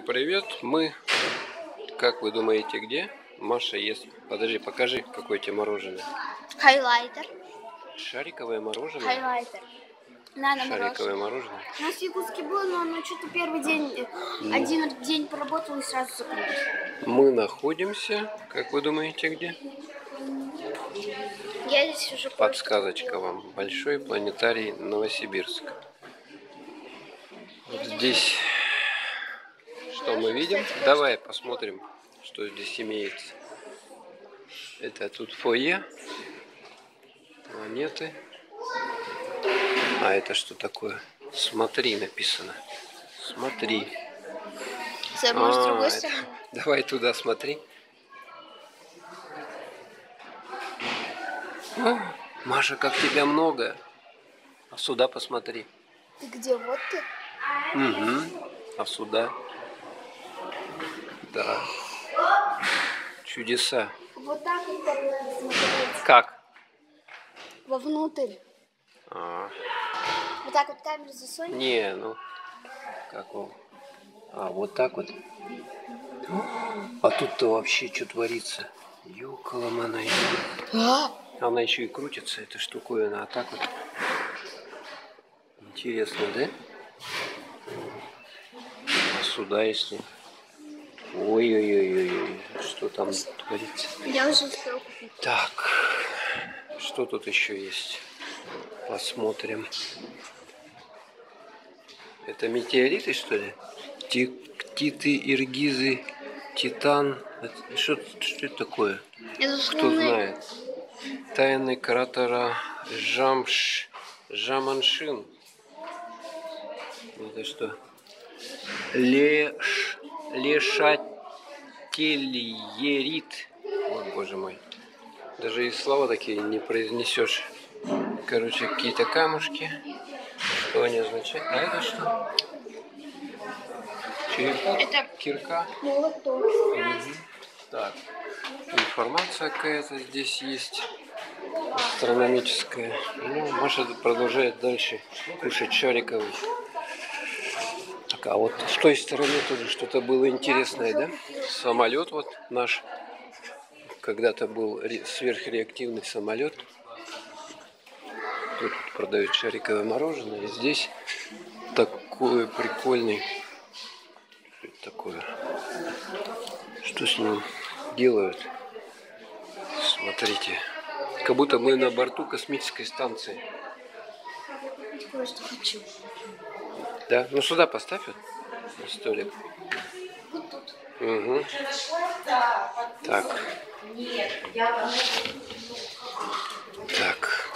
привет! Мы, как вы думаете, где? Маша ест. Подожди, покажи, какое тебе мороженое. Хайлайтер. Шариковое мороженое? Хайлайтер. Шариковое мороженое? У нас якутский был, но оно что-то первый день, один день поработал и сразу закрылось. Мы находимся, как вы думаете, где? Я здесь уже Подсказочка вам. Большой планетарий Новосибирск. Вот здесь что мы видим? Давай посмотрим, что здесь имеется. Это тут фойе. Планеты. А это что такое? Смотри, написано. Смотри. Может, с другой стороны? Давай туда смотри. О, Маша, как тебя много. А сюда посмотри. Ты где? Вот ты? Угу. А сюда? Да. Чудеса. Вот так вот надо смотреть. Как? Вовнутрь. Вот так вот камеру засунь. Не, ну как он? Вот так вот. А тут-то вообще что творится? Ёкаламана. Она еще и крутится, эта штуковина. А так вот. Интересно, да? А сюда если... Ой-ой-ой-ой, что там творится? Я уже успел купить. Так, что тут еще есть? Посмотрим. Это метеориты, что ли? Титы, иргизы, титан. Что это такое? Кто знает? Тайны кратера Жаманшин. Это что? Лешательерит. О, боже мой. Даже и слова такие не произнесешь. Короче, какие-то камушки. Что они означают? А это что? Черепок? Это кирка? Молоток. Так. Информация какая-то здесь есть. Астрономическая. Ну, Маша продолжает дальше кушать шариковый. Так, а вот с той стороны тоже что-то было интересное, да? Самолет вот наш. Когда-то был сверхреактивный самолет. Тут продают шариковое мороженое. И здесь такой прикольный. Что это такое? Что с ним делают? Смотрите. Как будто мы на борту космической станции. Кое-что хочу. Да? Ну сюда поставь вот, на столик. Вот тут. Угу. Так. Так.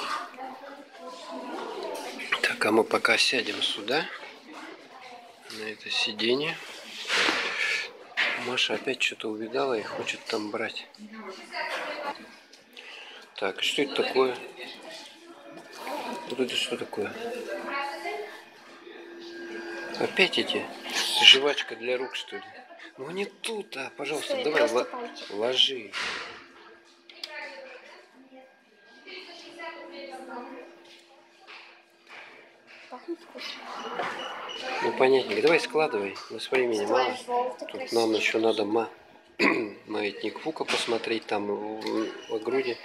Так, а мы пока сядем сюда, на это сиденье. Маша опять что-то увидала и хочет там брать. Так, что это такое? Вот это что такое? Опять эти? Жвачка для рук, что ли? Ну не тут, пожалуйста, Стой, давай ложи. Пахнет вкусно. Ну понятненько. Давай складывай. У нас времени мало. Тут нам еще надо маятник Фука посмотреть там в груди.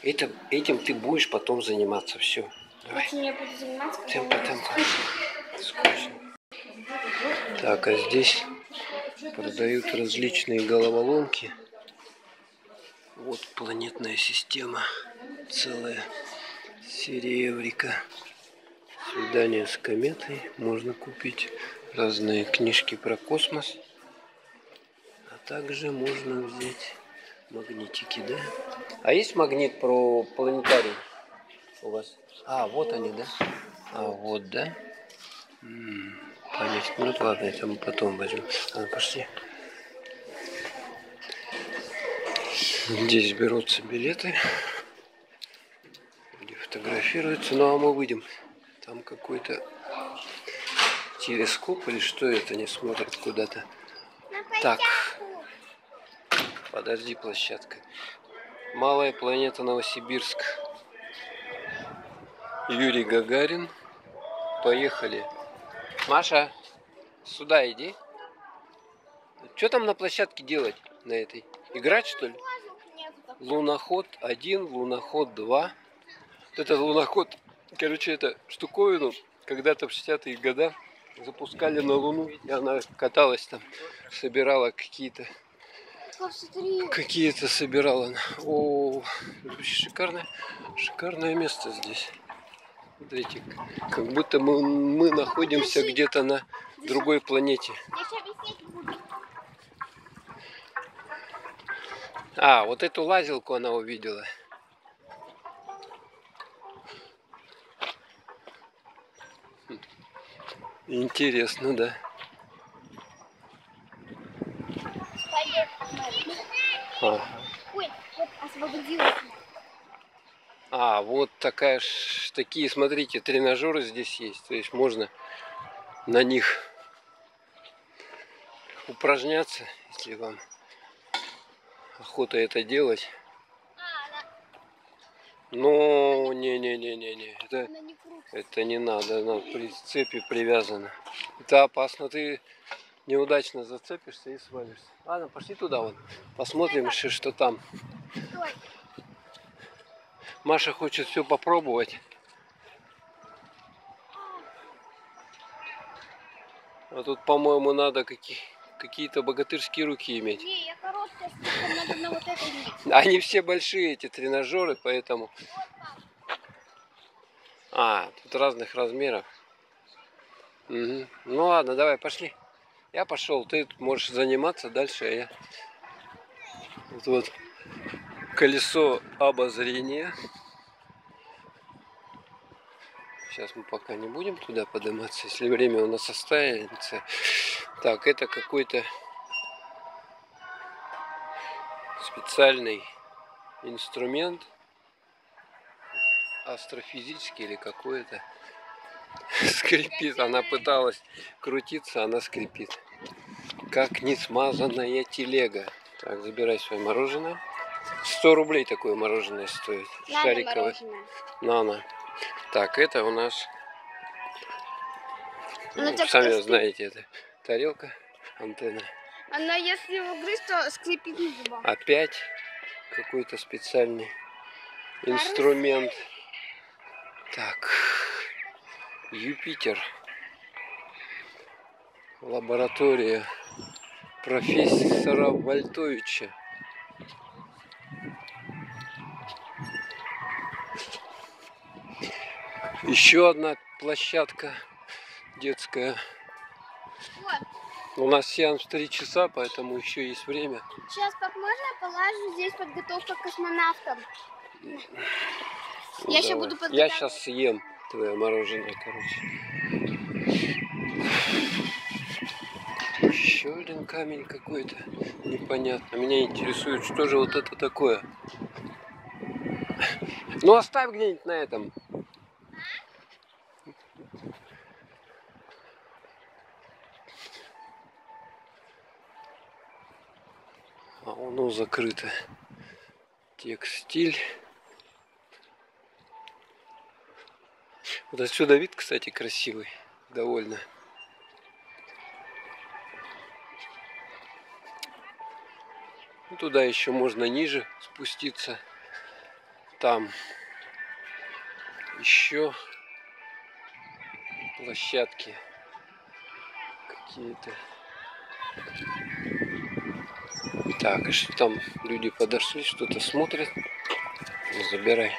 Этим ты будешь потом заниматься. Все. Давай. Этим я буду заниматься, Темпо. Скучно. Так, а здесь продают различные головоломки. Вот планетная система. Целая серия Эврика. Свидание с кометой. Можно купить разные книжки про космос. А также можно взять магнитики, да? А есть магнит про планетарий у вас? Вот они, да? Вот, да? Понятно. Ну ладно, это мы потом возьмем. Пошли. Здесь берутся билеты. Где фотографируются. Ну а мы выйдем. Там какой-то телескоп или что это, не смотрит куда-то. Так, подожди, площадка. Малая планета Новосибирск. Юрий Гагарин. Поехали. Маша, сюда иди. Что там на площадке делать на этой? Играть, что ли? Луноход 1, луноход 2. Вот этот луноход, короче, это штуковину когда-то в 60-е годы запускали на Луну, и она каталась там, собирала какие-то собирала. О, шикарное место здесь. Смотрите, как будто мы находимся где-то на другой планете. А, вот эту лазилку она увидела. Интересно, да. Ага. Ой, вот освободилась. А, вот такие, смотрите, тренажеры здесь есть. То есть можно на них упражняться, если вам охота это делать. Но не, это не надо, она при цепи привязана. Это опасно, ты неудачно зацепишься и свалишься. Ладно, пошли туда вон, посмотрим еще, что там. Маша хочет все попробовать. А тут, по-моему, надо какие-то богатырские руки иметь. Не, я короткая, надо на вот это иметь. Они все большие, эти тренажеры, поэтому... А, тут разных размеров. Угу. Ну ладно, давай, пошли. Я пошел, ты можешь заниматься дальше, а я... Вот колесо обозрения. Сейчас мы пока не будем туда подниматься, если время у нас останется. Так, это какой-то специальный инструмент. Астрофизический или какой-то. Скрипит. Она пыталась крутиться, она скрипит. Как не смазанная телега. Так, забирай свое мороженое. 100 рублей такое мороженое стоит. Шариковое. Нано. Так, это у нас, сами знаете, это тарелка, антенна. Она, если его грызть, то скрипит на зубах. Опять какой-то специальный инструмент. Так, Юпитер. Лаборатория профессора Вольтовича. Еще одна площадка детская. Вот. У нас сеанс в 3 часа, поэтому еще есть время. Сейчас, как можно, я положу здесь подготовка к космонавтам. Я еще буду подготавливать. Я сейчас съем твое мороженое, короче. Еще один камень какой-то непонятно. Меня интересует, что же вот это такое. Ну оставь где-нибудь на этом. А оно закрыто. Текстиль. Вот отсюда вид, кстати, красивый. Довольно. Туда еще можно ниже спуститься. Там еще площадки какие-то. Так, и что там люди подошли, что-то смотрят. Забирай.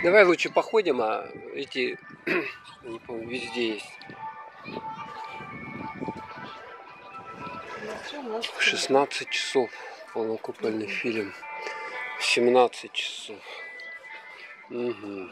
Давай лучше походим, а эти, не помню, везде есть. В 16 часов полнокупольный фильм. 17 часов. Угу.